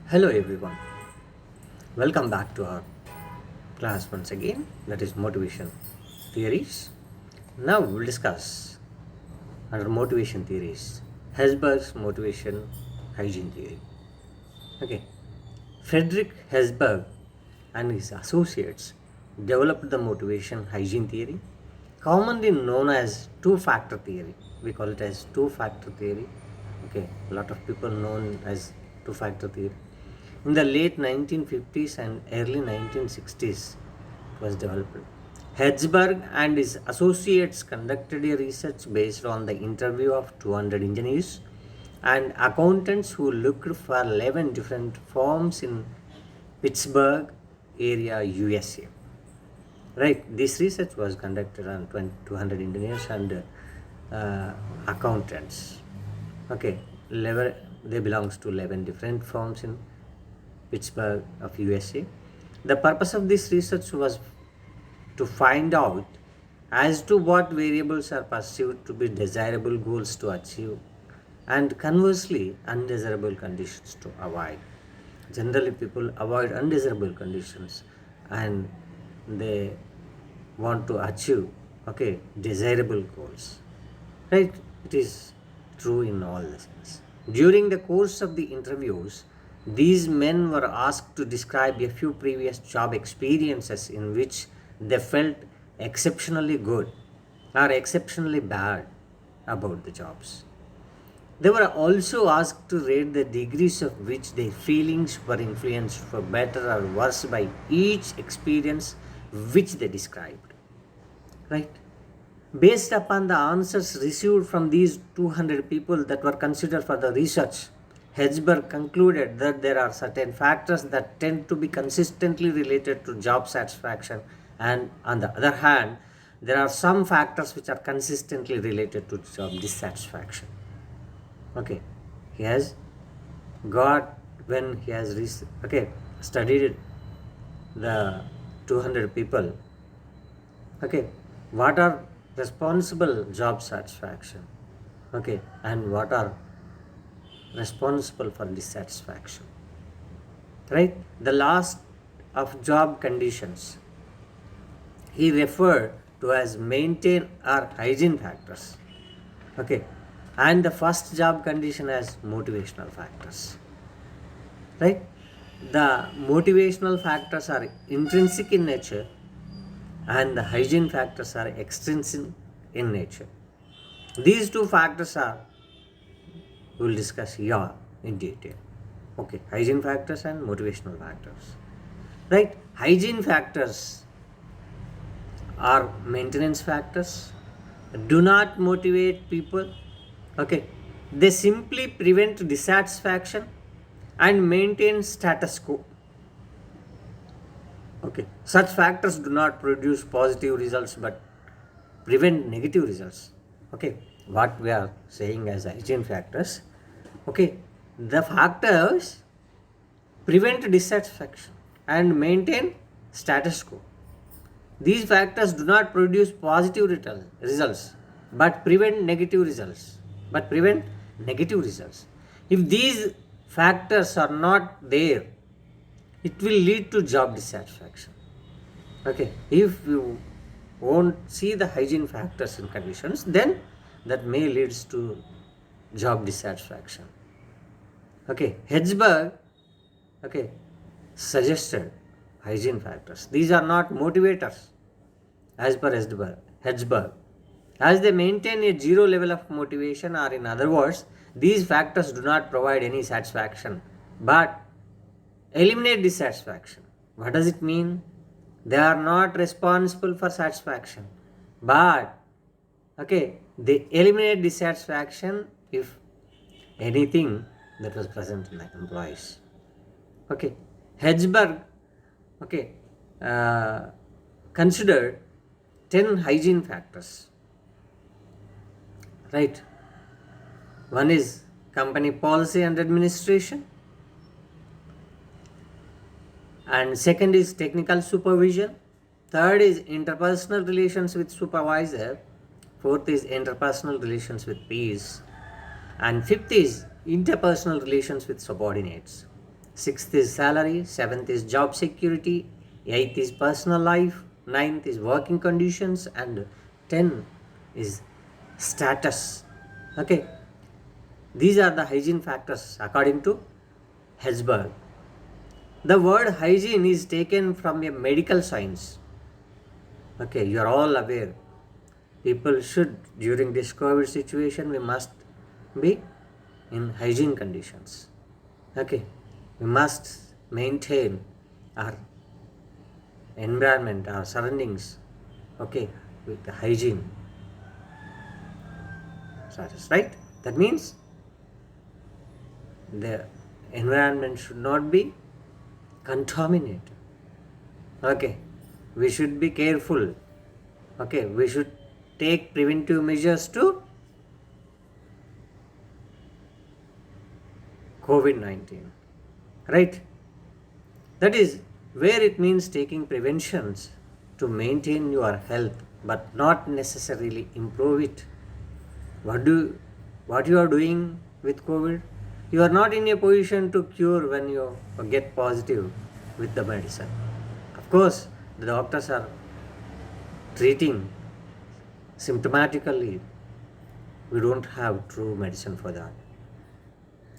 Hello everyone, welcome back to our class once again, that is motivation theories. Now we'll discuss under motivation theories Hesberg's motivation hygiene theory. Okay, Frederick Hesberg and his associates developed the motivation hygiene theory, commonly known as two-factor theory. We call it as two-factor theory. Okay, a lot of people known as two-factor theory. In the late 1950s and early 1960s, it was developed. Hertzberg and his associates conducted a research based on the interview of 200 engineers and accountants who looked for 11 different firms in Pittsburgh area, USA. Right, this research was conducted on 200 engineers and accountants. Okay, 11, they belongs to 11 different firms in Pittsburgh of USA. The purpose of this research was to find out as to what variables are perceived to be desirable goals to achieve and conversely undesirable conditions to avoid. Generally people avoid undesirable conditions and they want to achieve desirable goals, right? It is true in all the sense. During the course of the interviews, these men were asked to describe a few previous job experiences in which they felt exceptionally good or exceptionally bad about the jobs. They were also asked to rate the degrees of which their feelings were influenced for better or worse by each experience which they described. Right? Based upon the answers received from these 200 people that were considered for the research, Hertzberg concluded that there are certain factors that tend to be consistently related to job satisfaction, and on the other hand, there are some factors which are consistently related to job dissatisfaction. Okay, he has got when he has studied the 200 people. Okay, what are responsible job satisfaction? Okay, and what are responsible for dissatisfaction? Right, the last of job conditions he referred to as maintain or hygiene factors. Okay, and the first job condition as motivational factors. Right, the motivational factors are intrinsic in nature and the hygiene factors are extrinsic in nature. These two factors are, we will discuss here in detail. Okay, hygiene factors and motivational factors. Right, hygiene factors are maintenance factors, do not motivate people. Okay, they simply prevent dissatisfaction and maintain status quo. Okay, such factors do not produce positive results but prevent negative results. Okay, what we are saying as hygiene factors, okay, the factors prevent dissatisfaction and maintain status quo. These factors do not produce positive results but prevent negative results. If these factors are not there, it will lead to job dissatisfaction. Okay, if you won't see the hygiene factors and conditions, then that may leads to job dissatisfaction. Okay, Hertzberg suggested hygiene factors. These are not motivators as per Hertzberg, as they maintain a zero level of motivation, or in other words, these factors do not provide any satisfaction but eliminate dissatisfaction. What does it mean? They are not responsible for satisfaction, but they eliminate dissatisfaction if anything that was present in the employees. Okay, Hertzberg considered 10 hygiene factors. Right, one is company policy and administration, and second is technical supervision, third is interpersonal relations with supervisor, fourth is interpersonal relations with peers, and fifth is interpersonal relations with subordinates. Sixth is salary. Seventh is job security. Eighth is personal life. Ninth is working conditions. And 10 is status. Okay. These are the hygiene factors according to Herzberg. The word hygiene is taken from a medical science. Okay, you are all aware. People should, during this COVID situation, we must be in hygiene conditions. Okay, we must maintain our environment, our surroundings, okay, with the hygiene status, right? That means the environment should not be contaminated. Okay, we should be careful. Okay, we should take preventive measures to COVID-19, right? That is where it means taking preventions to maintain your health but not necessarily improve it. What you are doing with COVID? You are not in a position to cure when you get positive with the medicine. Of course, the doctors are treating symptomatically. We don't have true medicine for that.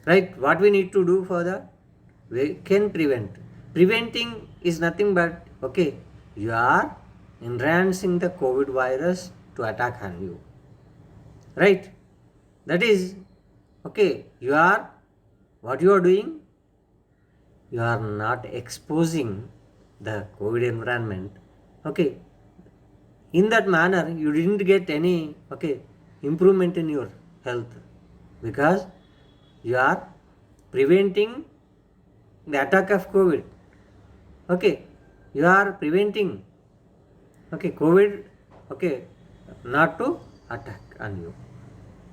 Right? What we need to do for that? We can prevent. Preventing is nothing but, okay, you are enhancing the COVID virus to attack on you. Right? That is, okay, what you are doing, you are not exposing the COVID environment. Okay, in that manner, you didn't get any, okay, improvement in your health because you are preventing the attack of COVID. Okay, you are preventing, okay, COVID, okay, not to attack on you.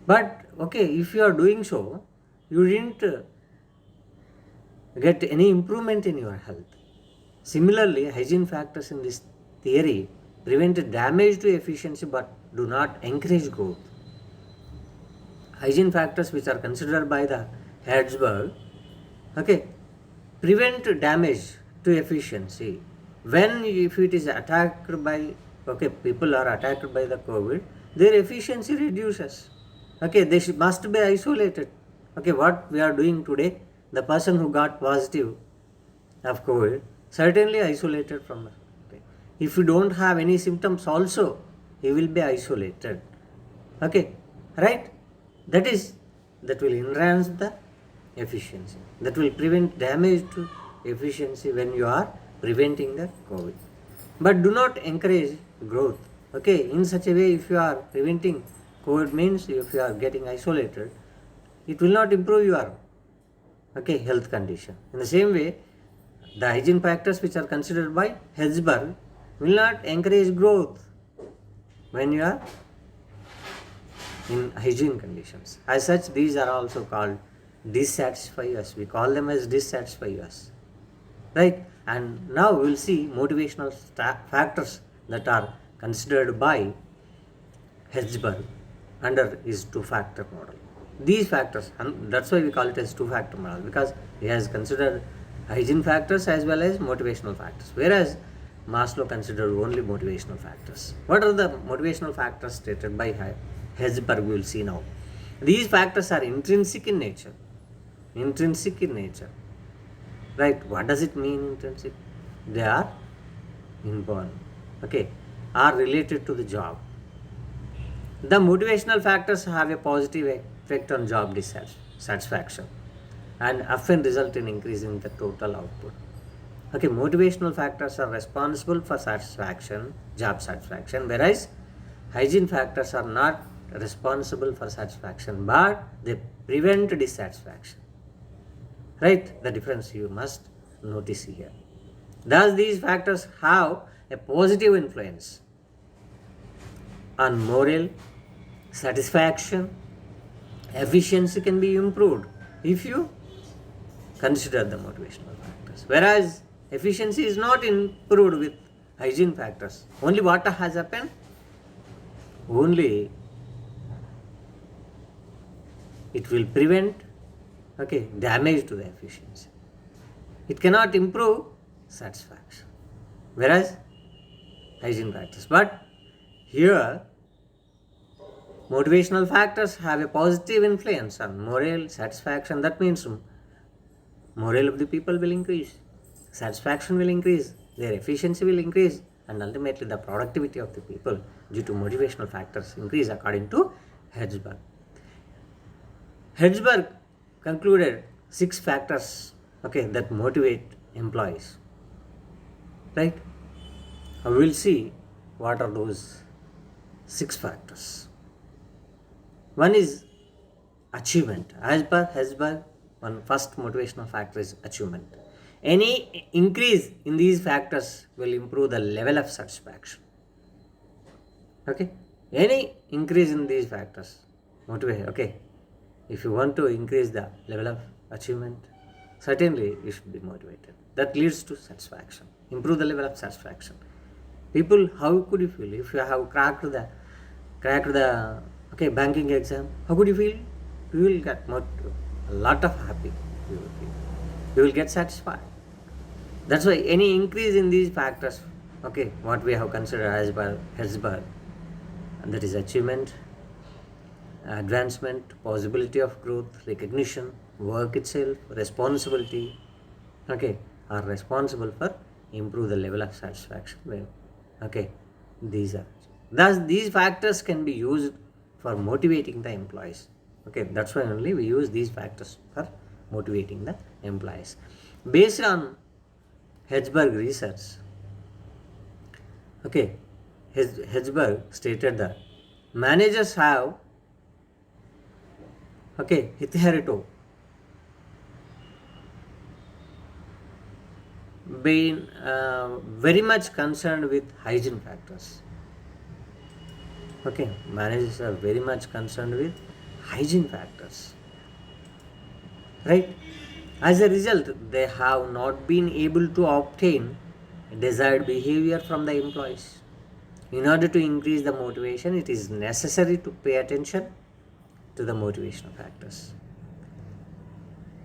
But, okay, if you are doing so, you didn't get any improvement in your health. Similarly, hygiene factors in this theory prevent damage to efficiency but do not encourage growth. Hygiene factors which are considered by the Herzberg, okay, prevent damage to efficiency. When if it is attacked by, okay, people are attacked by the COVID, their efficiency reduces. Okay, they must be isolated. Okay, what we are doing today, the person who got positive of COVID, certainly isolated from it. Okay. If you don't have any symptoms also, he will be isolated. Okay, right? That will enhance the efficiency. That will prevent damage to efficiency when you are preventing the COVID. But do not encourage growth. Okay, in such a way, if you are preventing COVID means if you are getting isolated, it will not improve your, okay, health condition. In the same way, the hygiene factors which are considered by Herzberg will not encourage growth when you are in hygiene conditions. As such, these are also called dissatisfiers. We call them as dissatisfiers, right? And now we will see motivational factors that are considered by Herzberg under his two-factor model. These factors, and that's why we call it as two-factor model, because he has considered hygiene factors as well as motivational factors, whereas Maslow considered only motivational factors. What are the motivational factors stated by Herzberg? We will see now. These factors are intrinsic in nature. Intrinsic in nature. Right? What does it mean, intrinsic? They are inborn. Okay. Are related to the job. The motivational factors have a positive effect on job dissatisfaction and often result in increasing the total output. Okay, motivational factors are responsible for satisfaction, job satisfaction, whereas hygiene factors are not responsible for satisfaction, but they prevent dissatisfaction. Right? The difference you must notice here. Thus, these factors have a positive influence on morale, satisfaction, efficiency can be improved if you consider the motivational factors. Whereas efficiency is not improved with hygiene factors. Only what has happened? Only it will prevent, okay, damage to the efficiency. It cannot improve satisfaction. Whereas hygiene factors. But here, motivational factors have a positive influence on moral satisfaction. That means morale of the people will increase, satisfaction will increase, their efficiency will increase, and ultimately the productivity of the people due to motivational factors increase according to Hertzberg. Hertzberg concluded 6 factors, that motivate employees. Right? We will see what are those 6 factors. One is achievement. As per Hertzberg, one first motivational factor is achievement. Any increase in these factors will improve the level of satisfaction. Any increase in these factors motivate. If you want to increase the level of achievement, certainly you should be motivated. That leads to satisfaction. Improve the level of satisfaction. People, how could you feel if you have cracked the banking exam? How could you feel? You will get a lot of happy. You will get satisfied. That's why any increase in these factors, what we have considered as Hertzberg, and that is achievement, advancement, possibility of growth, recognition, work itself, responsibility, are responsible for improve the level of satisfaction. These factors can be used for motivating the employees. That's why only we use these factors for motivating the employees. Based on Hertzberg research, Hertzberg stated that managers have hitherto been very much concerned with hygiene factors. Managers are very much concerned with hygiene factors. Right? As a result, they have not been able to obtain desired behavior from the employees. In order to increase the motivation, it is necessary to pay attention to the motivational factors.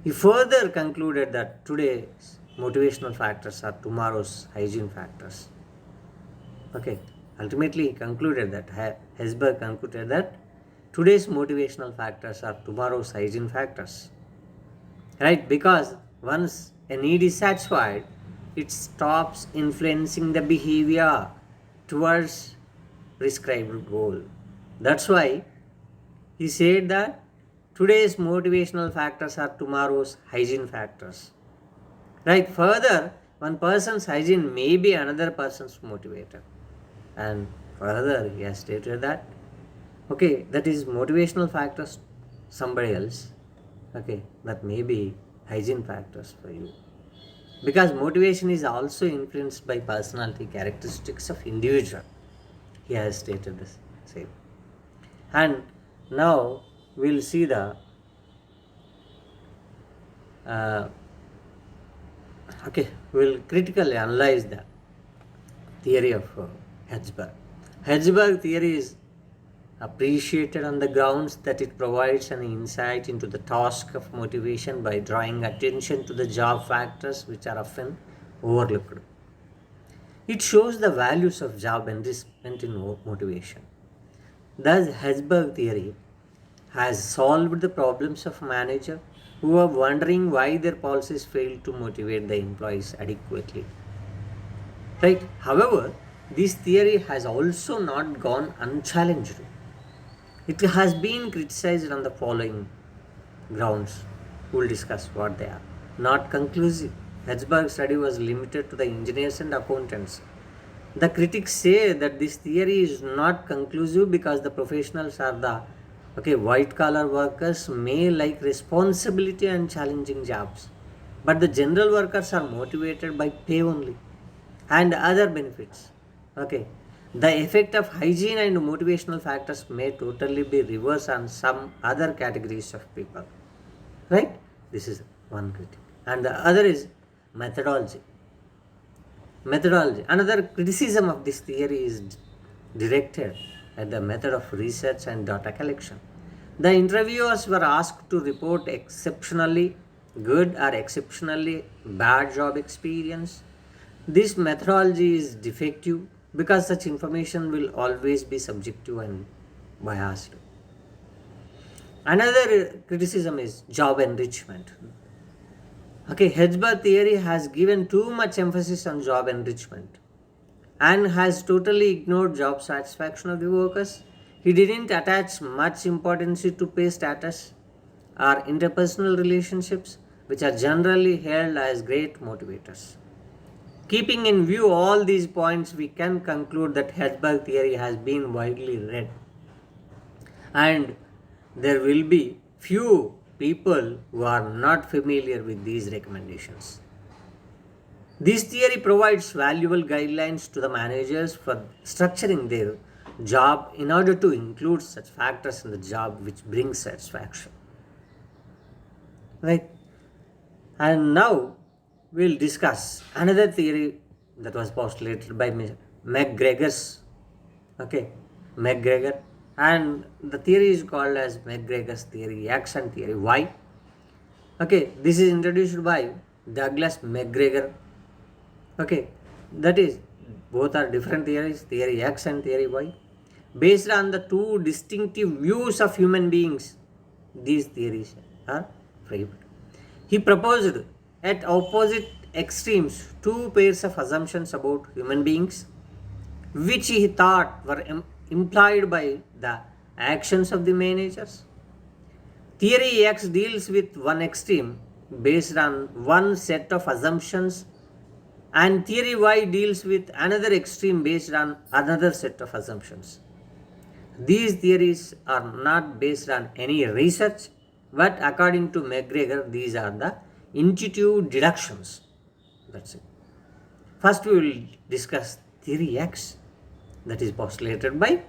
He further concluded that today's motivational factors are tomorrow's hygiene factors. Ultimately, he concluded that Hertzberg concluded that today's motivational factors are tomorrow's hygiene factors. Right? Because once a need is satisfied, it stops influencing the behavior towards prescribed goal. That's why he said that today's motivational factors are tomorrow's hygiene factors. Right? Further, one person's hygiene may be another person's motivator. And further, he has stated that, that is motivational factors somebody else. That may be hygiene factors for you. Because motivation is also influenced by personality characteristics of individual. He has stated the same. And now we'll see the we'll critically analyze the theory of Hertzberg. Hertzberg theory is appreciated on the grounds that it provides an insight into the task of motivation by drawing attention to the job factors which are often overlooked. It shows the values of job enrichment in motivation. Thus, Hertzberg theory has solved the problems of managers who are wondering why their policies fail to motivate the employees adequately. Right? However, this theory has also not gone unchallenged. It has been criticized on the following grounds. We will discuss what they are. Not conclusive. Hertzberg's study was limited to the engineers and accountants. The critics say that this theory is not conclusive because the professionals are the white collar workers may like responsibility and challenging jobs. But the general workers are motivated by pay only and other benefits. The effect of hygiene and motivational factors may totally be reversed on some other categories of people. Right? This is one critique. And the other is methodology. Another criticism of this theory is directed at the method of research and data collection. The interviewers were asked to report exceptionally good or exceptionally bad job experience. This methodology is defective because such information will always be subjective and biased. Another criticism is job enrichment. Okay, Hedgeberg theory has given too much emphasis on job enrichment and has totally ignored job satisfaction of the workers. He didn't attach much importance to pay status or interpersonal relationships, which are generally held as great motivators. Keeping in view all these points, we can conclude that Hedgeberg theory has been widely read, and there will be few people who are not familiar with these recommendations. This theory provides valuable guidelines to the managers for structuring their job in order to include such factors in the job which bring satisfaction. Right? And now we'll discuss another theory that was postulated by McGregor's. Okay, McGregor, and the theory is called as McGregor's theory, action theory. Why? Okay, this is introduced by Douglas McGregor. Okay, that is, both are different theories, theory X and theory Y. Based on the two distinctive views of human beings, these theories are framed. He proposed at opposite extremes two pairs of assumptions about human beings, which he thought were implied by the actions of the managers. Theory X deals with one extreme based on one set of assumptions, and theory Y deals with another extreme based on another set of assumptions. These theories are not based on any research, but according to McGregor, these are the intuitive deductions. That's it. First, we will discuss theory X, that is postulated by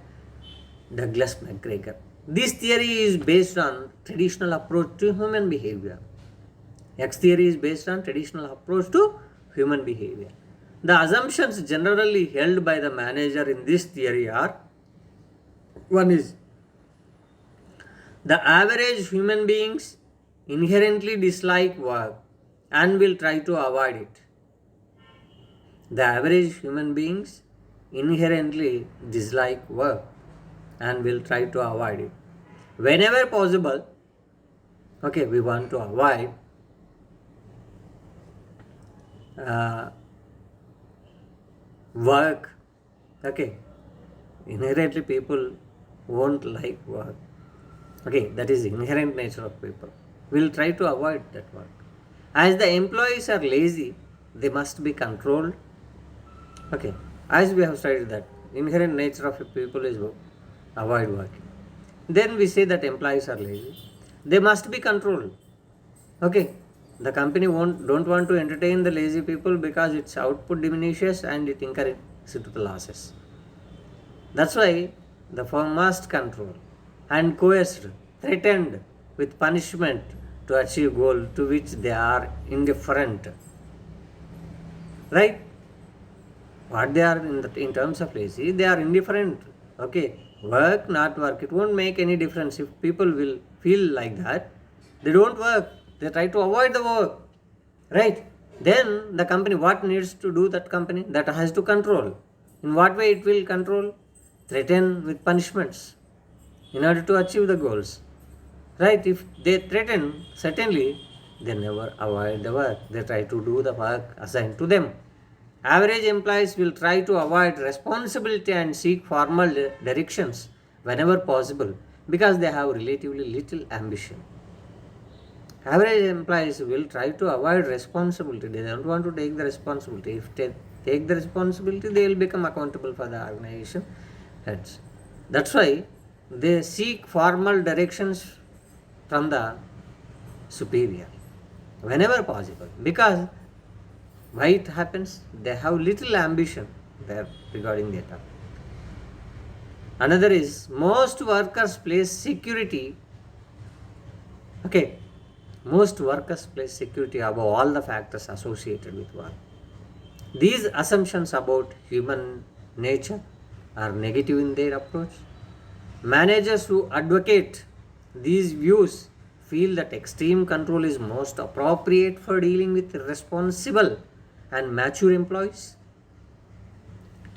Douglas McGregor. This theory is based on traditional approach to human behavior. X theory is based on traditional approach to human behavior. The assumptions generally held by the manager in this theory are: one is, the average human beings inherently dislike work and will try to avoid it. The average human beings inherently dislike work and will try to avoid it. Whenever possible, okay, we want to avoid work. Okay, inherently people won't like work. Okay, that is the inherent nature of people. We'll try to avoid that work. As the employees are lazy, they must be controlled. Okay, as we have studied that inherent nature of a people is avoid working. Then we say that employees are lazy. They must be controlled. Okay, the company don't want to entertain the lazy people because its output diminishes and it incurs into the losses. That's why the firm must control and coerced, threatened with punishment to achieve goal to which they are indifferent. Right? What they are in terms of lazy, they are indifferent. Okay, work, not work, it won't make any difference. If people will feel like that, they don't work. They try to avoid the work. Right? Then the company, what needs to do that company? That has to control. In what way it will control? Threaten with punishments in order to achieve the goals. Right? If they threaten, certainly they never avoid the work. They try to do the work assigned to them. Average employees will try to avoid responsibility and seek formal directions whenever possible because they have relatively little ambition. Average employees will try to avoid responsibility. They don't want to take the responsibility. If they take the responsibility, they will become accountable for the organization. That's why they seek formal directions from the superior whenever possible. Because why it happens? They have little ambition there regarding data. Another is, most workers place security. Okay, most workers place security above all the factors associated with work. These assumptions about human nature are negative in their approach. Managers who advocate these views feel that extreme control is most appropriate for dealing with responsible and mature employees.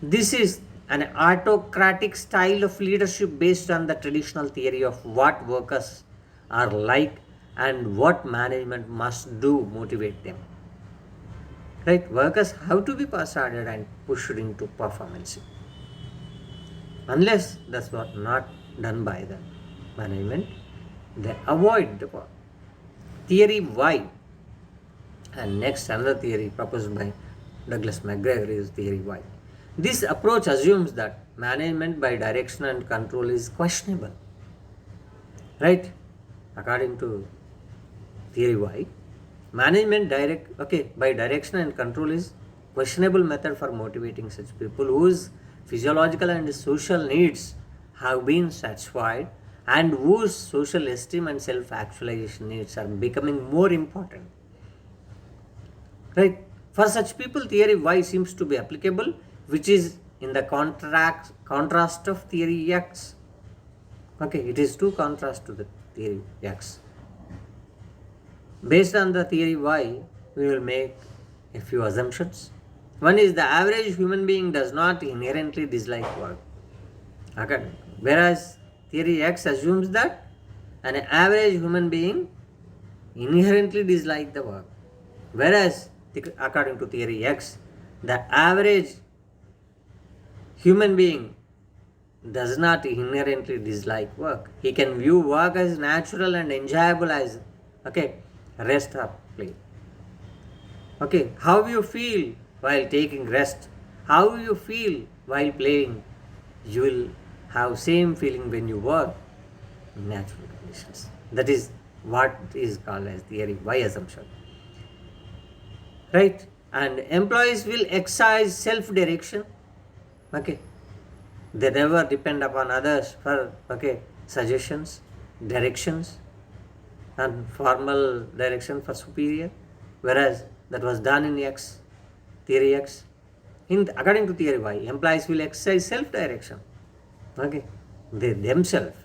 This is an autocratic style of leadership based on the traditional theory of what workers are like and what management must do motivate them. Right? Workers have to be persuaded and pushed into performance. Unless that's what not done by the management, they avoid the work. Theory Y. And next, another theory proposed by Douglas McGregor is theory Y. This approach assumes that management by direction and control is questionable. Right? According to theory Y, management by direction and control is questionable method for motivating such people whose physiological and social needs have been satisfied and whose social esteem and self-actualization needs are becoming more important. Right? For such people, theory Y seems to be applicable, which is in the contrast of theory X. Okay, it is to contrast to the theory X. Based on the theory Y, we will make a few assumptions. One is the average human being does not inherently dislike work. Okay. Whereas theory X assumes that an average human being inherently dislikes the work. Whereas according to theory X, the average human being does not inherently dislike work. He can view work as natural and enjoyable as rest or play. Okay, how you feel while taking rest, how you feel while playing, you will have same feeling when you work in natural conditions. That is what is called as theory Y assumption. Right? And employees will exercise self-direction. Okay. They never depend upon others for suggestions, directions, and formal direction for superior. Whereas that was done in X, theory X. According to theory Y, employees will exercise self-direction. Okay. They themselves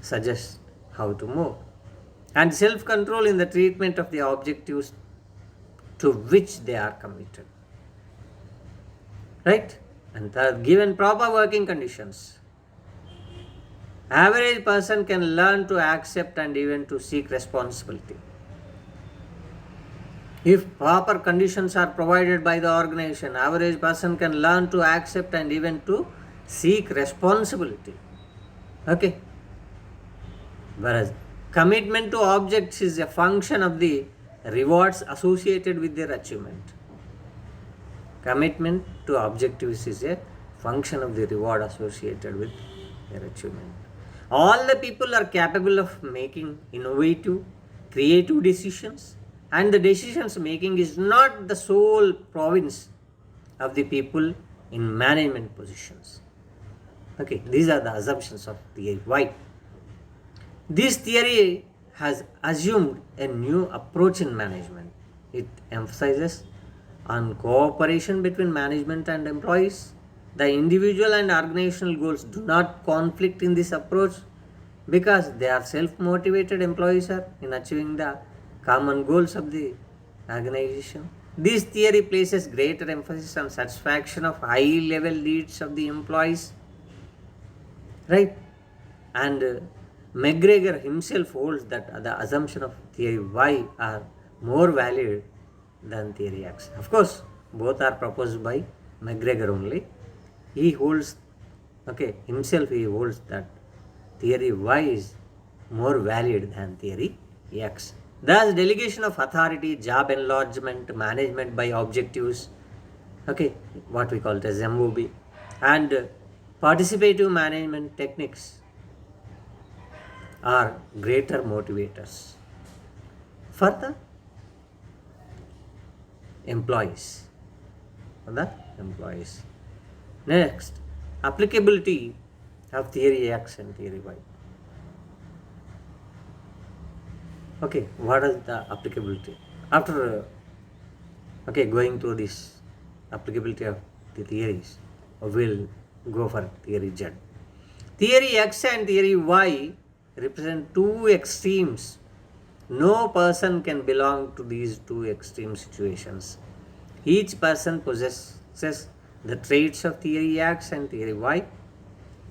suggest how to move. And self-control in the treatment of the objectives to which they are committed. Right? And third, given proper working conditions, average person can learn to accept and even to seek responsibility. If proper conditions are provided by the organization, average person can learn to accept and even to seek responsibility. Okay. Whereas commitment to objects is a function of the rewards associated with their achievement. Commitment to objectives is a function of the reward associated with their achievement. All the people are capable of making innovative, creative decisions, and the decisions making is not the sole province of the people in management positions. Okay, these are the assumptions of theory Y. This theory has assumed a new approach in management. It emphasizes on cooperation between management and employees. The individual and organizational goals do not conflict in this approach because they are self-motivated employees are in achieving the common goals of the organization. This theory places greater emphasis on satisfaction of high-level needs of the employees. Right? And McGregor himself holds that the assumption of theory Y are more valid than theory X. Of course, both are proposed by McGregor only. He holds, himself he holds that theory Y is more valid than theory X. Thus, delegation of authority, job enlargement, management by objectives, what we call it as MOB, and participative management techniques are greater motivators for the employees. Next, applicability of theory X and theory Y. Okay, what is the applicability? After going through this applicability of the theories, we'll go for theory Z. Theory X and theory Y represent two extremes. No person can belong to these two extreme situations. Each person possesses the traits of theory X and theory Y.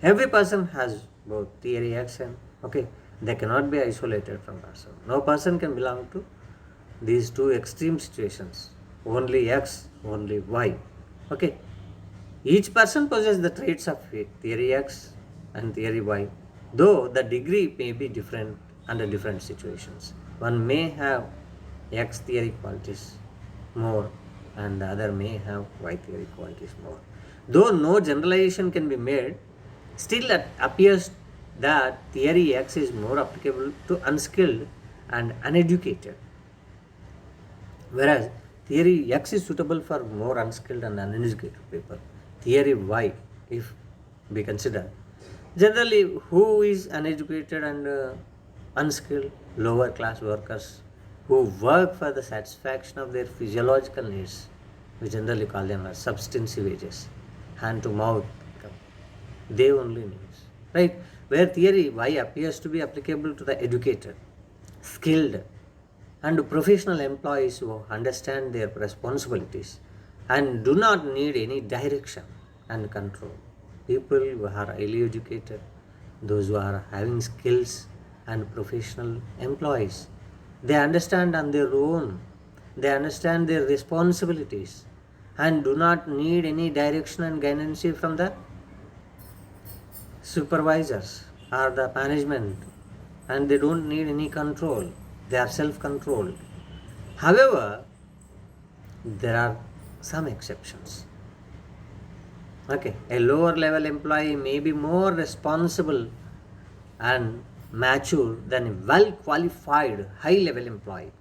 Every person has both theory X and okay. They cannot be isolated from person. No person can belong to these two extreme situations. Only X, only Y. Okay. Each person possesses the traits of theory X and theory Y, though the degree may be different under different situations. One may have X theory qualities more and the other may have Y theory qualities more. Though no generalization can be made, still it appears that theory X is more applicable to unskilled and uneducated, whereas theory X is suitable for more unskilled and uneducated people. Theory Y, if we consider, generally who is uneducated and unskilled, lower class workers who work for the satisfaction of their physiological needs, we generally call them as subsistence wages, hand to mouth income. They only needs, right? Where theory Y appears to be applicable to the educated, skilled, and professional employees who understand their responsibilities and do not need any direction and control. People who are highly educated, those who are having skills and professional employees, they understand on their own, they understand their responsibilities and do not need any direction and guidance from the supervisors or the management, and they don't need any control. They are self-controlled. However, there are some exceptions. Okay, a lower level employee may be more responsible and mature than a well qualified high level employee.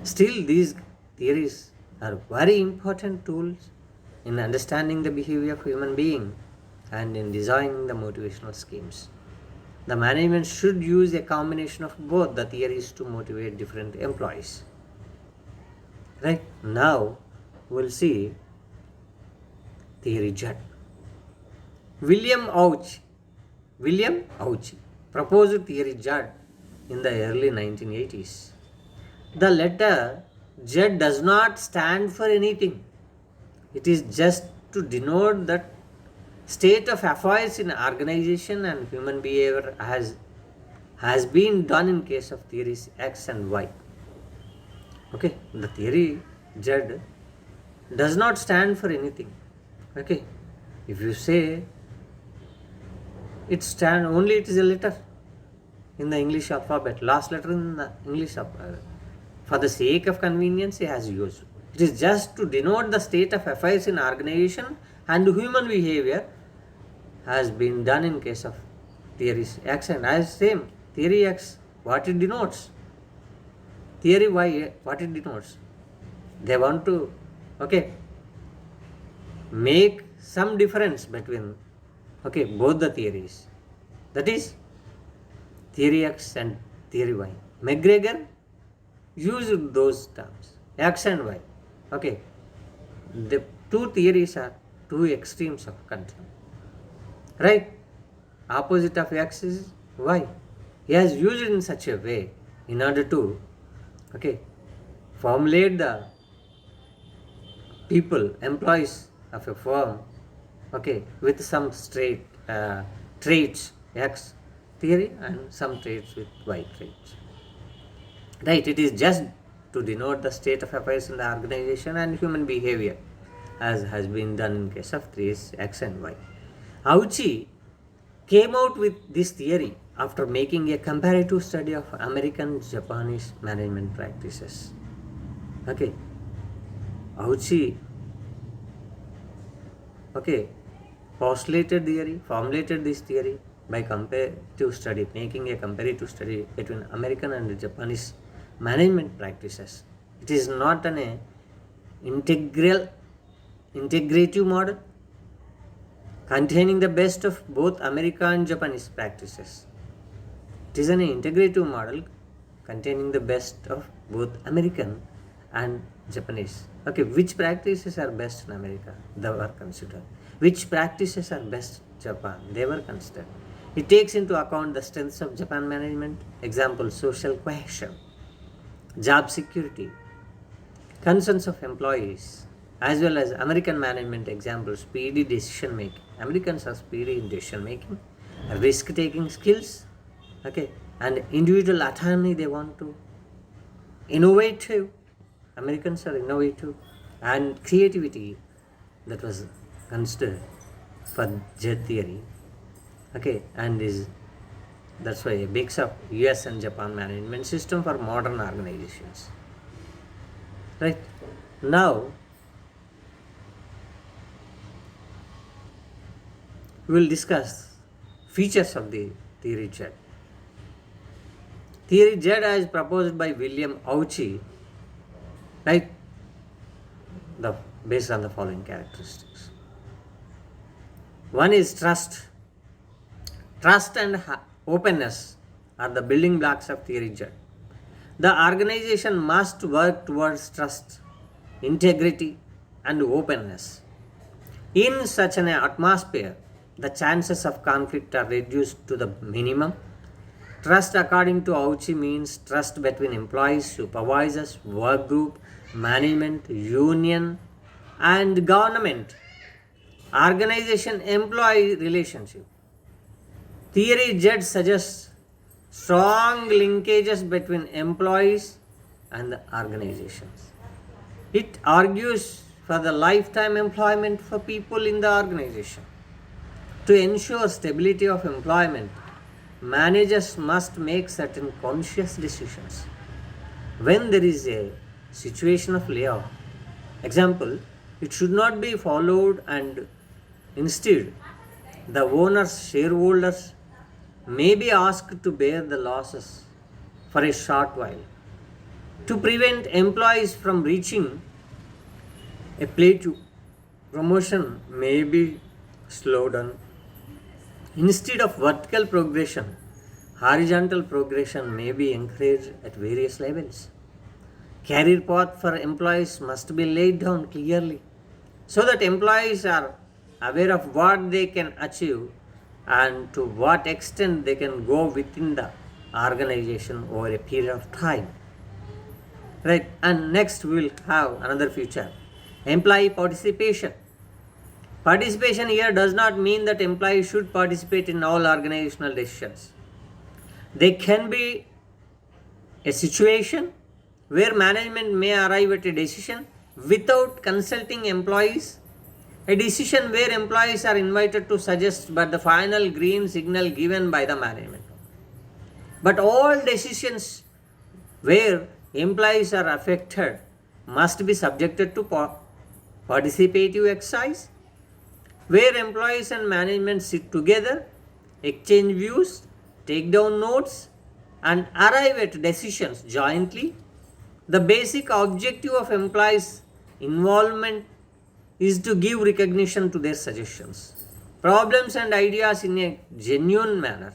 Still, these theories are very important tools in understanding the behavior of human being and in designing the motivational schemes. The management should use a combination of both the theories to motivate different employees. Right now, we'll see theory Z. William Auchi proposed theory Z in the early 1980s. The letter Z does not stand for anything. It is just to denote that state of affairs in organization and human behavior has been done in case of theories X and Y. Okay, the theory Z does not stand for anything. Okay, if you say it is a letter in the English alphabet, last letter in the English alphabet. For the sake of convenience, it has used. It is just to denote the state of affairs in organization and human behavior has been done in case of theories X and Y. Same theory X, what it denotes, theory Y, what it denotes. They want to make some difference between both the theories, that is theory X and theory Y. McGregor used those terms X and Y. The two theories are two extremes of control, right? Opposite of X is Y. He has used it in such a way in order to formulate the people, employees of a firm with some straight traits X theory and some traits with Y traits. Right, it is just to denote the state of affairs in the organization and human behavior as has been done in case of theories X and Y. Auchi came out with this theory after making a comparative study of American Japanese management practices. Auchi formulated this theory by comparative study, making a comparative study between American and Japanese management practices. It is not an integrative model containing the best of both American and Japanese practices. It is an integrative model containing the best of both American and Japanese. Which practices are best in America? They were considered. Which practices are best in Japan? They were considered. It takes into account the strengths of Japan management, example social cohesion, job security, concerns of employees, as well as American management, example speedy decision making. Americans are speedy in decision making, risk taking skills, okay, and individual autonomy. They want to innovative. Americans are innovative, and creativity, that was considered for jet theory, okay, and is that's why a mix of US and Japan management system for modern organizations. Right now, we will discuss features of the theory Z. Theory Z as proposed by William Auchi, right? Based on the following characteristics. One is trust. Trust and openness are the building blocks of theory Z. The organization must work towards trust, integrity, and openness. In such an atmosphere, the chances of conflict are reduced to the minimum. Trust, according to Auchi, means trust between employees, supervisors, work group, management, union, and government. Organization employee relationship. Theory Z suggests strong linkages between employees and the organizations. It argues for the lifetime employment for people in the organization. To ensure stability of employment, managers must make certain conscious decisions. When there is a situation of layoff, example, it should not be followed, and instead the owners, shareholders may be asked to bear the losses for a short while. To prevent employees from reaching a plateau, promotion may be slowed down. Instead of vertical progression, horizontal progression may be encouraged at various levels. Career path for employees must be laid down clearly so that employees are aware of what they can achieve and to what extent they can go within the organization over a period of time. Right, and next we will have another feature, employee participation. Participation here does not mean that employees should participate in all organizational decisions. There can be a situation where management may arrive at a decision without consulting employees, a decision where employees are invited to suggest but the final green signal given by the management. But all decisions where employees are affected must be subjected to participative exercise, where employees and management sit together, exchange views, take down notes, and arrive at decisions jointly. The basic objective of employees' involvement is to give recognition to their suggestions, problems, and ideas in a genuine manner.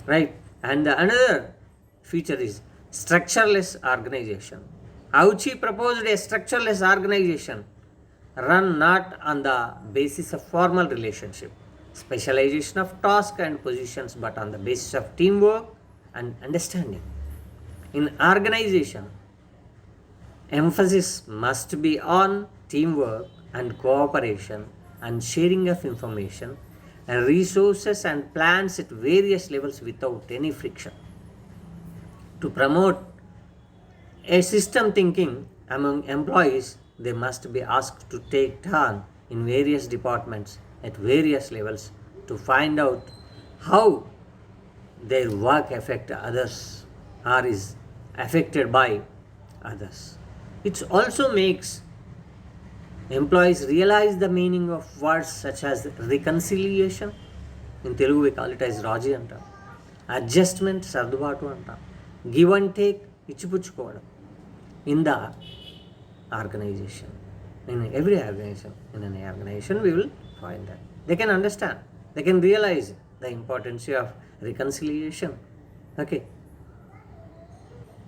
Right? And another feature is structureless organization. Auchi proposed a structureless organization run not on the basis of formal relationship, specialization of tasks and positions, but on the basis of teamwork and understanding. In organization, emphasis must be on teamwork and cooperation and sharing of information and resources and plans at various levels without any friction. To promote a system thinking among employees, they must be asked to take turn in various departments at various levels to find out how their work affects others or is affected by others. It also makes employees realize the meaning of words such as reconciliation. In Telugu we call it as Raji antam. Adjustment, సర్దుబాటు అంటాం. Give and take, ఇచ్చిపుచ్చుకోవడం. In the organization, in every organization, in an organization we will find that. They can understand, they can realize the importance of reconciliation. Okay.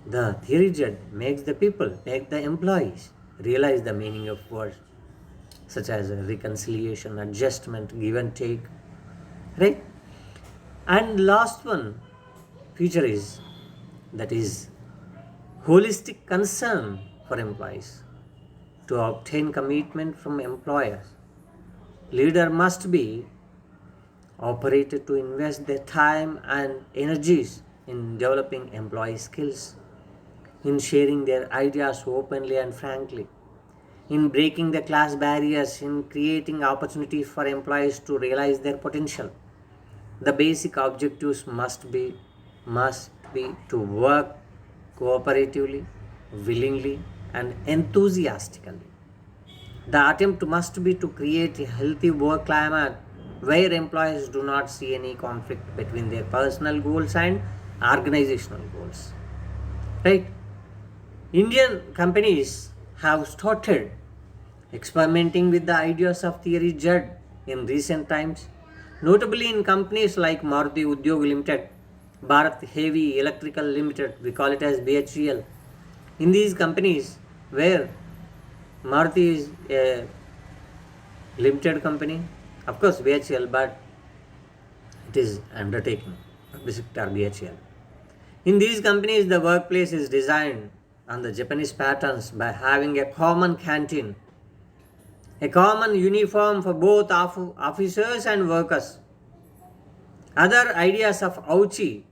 The theory Z makes the people, make the employees realize the meaning of words such as reconciliation, adjustment, give and take. Right? And last one feature is that is holistic concern for employees. To obtain commitment from employers, leader must be operated to invest their time and energies in developing employee skills, in sharing their ideas openly and frankly, in breaking the class barriers, in creating opportunities for employees to realize their potential. The basic objectives must be to work cooperatively, willingly, and enthusiastically. The attempt must be to create a healthy work climate where employees do not see any conflict between their personal goals and organizational goals. Right? Indian companies have started experimenting with the ideas of theory Judd in recent times, notably in companies like Maruti Udyog Limited, Bharat Heavy Electrical Limited, we call it as BHEL. In these companies, where Maruti is a limited company, of course BHEL, but it is undertaking, public sector BHEL. In these companies, the workplace is designed on the Japanese patterns by having a common canteen, a common uniform for both officers and workers. Other ideas of Auchi,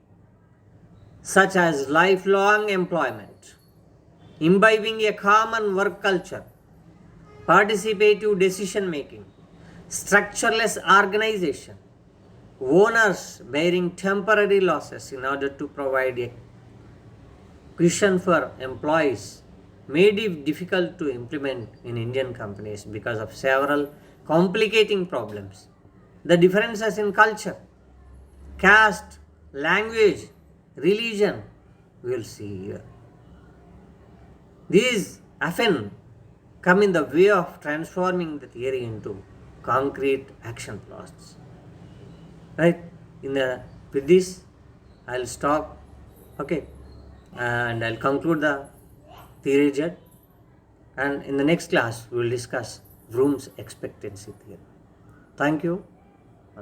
such as lifelong employment, imbibing a common work culture, participative decision making, structureless organization, owners bearing temporary losses in order to provide a cushion for employees, made it difficult to implement in Indian companies because of several complicating problems. The differences in culture, caste, language, religion, we will see here. These often come in the way of transforming the theory into concrete action plans. Right? With this, I'll stop. Okay, and I'll conclude the theory jet. And in the next class, we will discuss Vroom's expectancy theory. Thank you.